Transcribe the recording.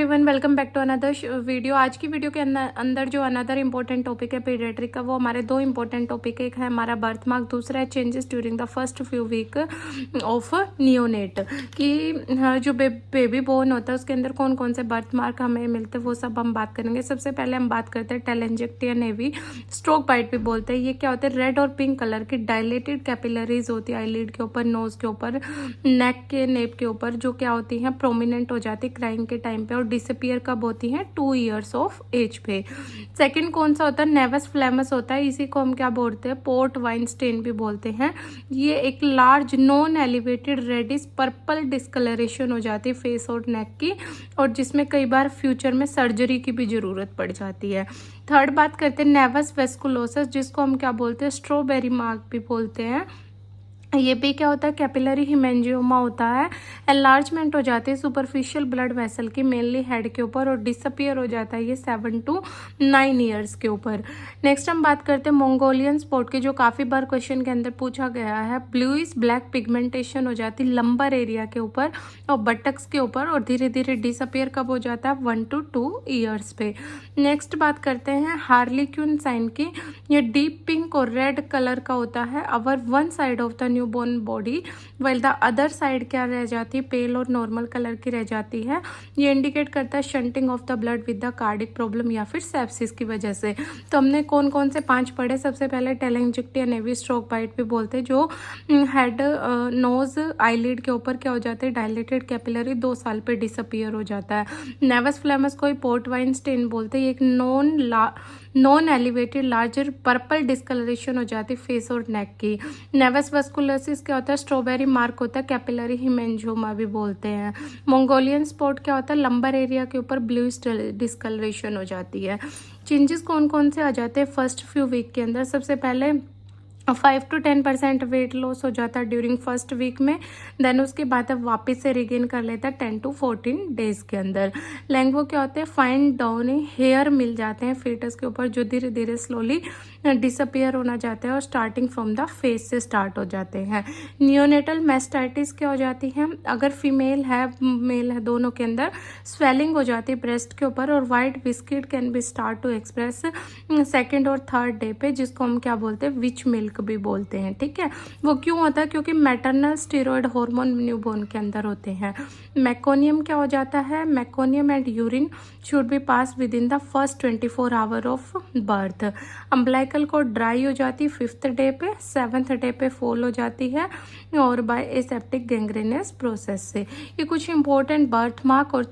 Everyone, welcome back to another video. आज की video के अंदर जो अनदर इंपॉर्टेंट टॉपिक है पीडियाट्रिक का, वो हमारे दो इंपॉर्टेंट टॉपिक, एक है हमारा बर्थ मार्क, दूसरा है changes during the first few week of neonate. कि जो बेबी बोर्न होता है उसके अंदर कौन कौन से बर्थ मार्क हमें मिलते हैं वो सब हम बात करेंगे। सबसे पहले हम बात करते हैं टेलेंजेक्टिया नेवी, स्ट्रोक बाइट भी बोलते हैं। ये क्या होता है? रेड और पिंक कलर की डायलेटेड कैपिलरीज होती है आईलिड के ऊपर, नोज के ऊपर, नेक के नेप के ऊपर, जो क्या होती हैं प्रोमिनेंट हो जाती है क्राइंग के टाइम पे और डिसअपियर कब होती हैं? 2 ईयर्स ऑफ एज पे। सेकंड कौन सा होता है? नेवस फ्लेमस होता है। इसी को हम क्या बोलते हैं? पोर्ट वाइन स्टेन भी बोलते हैं। ये एक large non elevated reddish purple discolouration हो जाती है फेस और नेक की, और जिसमें कई बार फ्यूचर में सर्जरी की भी जरूरत पड़ जाती है। थर्ड बात करते हैं नेवस वेस्कुलोसस, जिसको हम क्या बोलते हैं? स्ट्रॉबेरी मार्क भी बोलते हैं। ये भी क्या होता है? कैपिलरी हिमेंजियोमा होता है। एनलार्जमेंट हो जाती है सुपरफिशियल ब्लड वेसल की, मेनली हेड के ऊपर, और डिसअपियर हो जाता है ये 7 to 9 ईयर्स के ऊपर। नेक्स्ट हम बात करते हैं मंगोलियन स्पॉट की, जो काफ़ी बार क्वेश्चन के अंदर पूछा गया है। ब्लूइश ब्लैक पिगमेंटेशन हो जाती है लंबर एरिया के ऊपर और बटक्स के ऊपर, और धीरे धीरे डिसअपियर कब हो जाता है? 1 to 2 ईयर्स पे। नेक्स्ट बात करते हैं हार्लिक्यून साइन की। ये डीप पिंक और रेड कलर का होता है our one side of the newborn body, while the other side क्या रह जाती है? पेल और नॉर्मल कलर की रह जाती है। ये इंडिकेट करता है shunting of the blood with the cardiac problem या फिर सेप्सिस की वजह से। तो हमने कौन कौन से 5 पढ़े? सबसे पहले टेलेंजेक्टिया नेवी, स्ट्रोक बाइट भी बोलते हैं, जो हेड, नोज, आईलिड के ऊपर क्या हो जाते हैं? डायलेटेड कैपिलरी 2 साल पे डिसअपियर हो जाता है। नेवस फ्लेमस को पोर्ट वाइन स्टेन बोलते हैं। एक non elevated larger purple discolouration हो जाती है फेस और नेक की। नेवस वेस्कुलोसिस क्या होता है? स्ट्रॉबेरी मार्क होता है, कैपिलरी हिमेंजियोमा भी बोलते हैं। मंगोलियन स्पॉट क्या होता है? लंबर एरिया के ऊपर ब्लूइश डिस्कलरेशन हो जाती है। चेंजेस कौन कौन से आ जाते हैं फर्स्ट फ्यू वीक के अंदर? सबसे पहले 5 to 10% वेट लॉस हो जाता है ड्यूरिंग फर्स्ट वीक में। देन उसके बाद अब वापस से रिगेन कर लेता है 10 to 14 डेज के अंदर। लैंगो क्या होते हैं? फाइन डाउनी हेयर मिल जाते हैं फेटस के ऊपर, जो धीरे धीरे स्लोली डिसअपियर होना जाता है और स्टार्टिंग फ्रॉम द फेस से स्टार्ट हो जाते हैं। नियोनेटल मैस्टाइटिस क्या हो जाती है? अगर फीमेल है मेल है, दोनों के अंदर स्वेलिंग हो जाती है ब्रेस्ट के ऊपर, और white biscuit can be start to express second और थर्ड डे पे, जिसको हम क्या बोलते हैं? विच मिल्क भी बोलते हैं। ठीक है, वो क्यों होता है? क्योंकि मैटरनल स्टेरॉयड हार्मोन न्यूबॉर्न के अंदर होते हैं। मैकोनियम क्या हो जाता है? Meconium and urine should be pass within the first 24 hour of birth. Umbilical को ड्राई हो जाती है 5th डे पे, 7th डे पे फॉल हो जाती है, और बाय एसेप्टिक गैंग्रेनस प्रोसेस से। ये कुछ इंपॉर्टेंट बर्थ मार्क और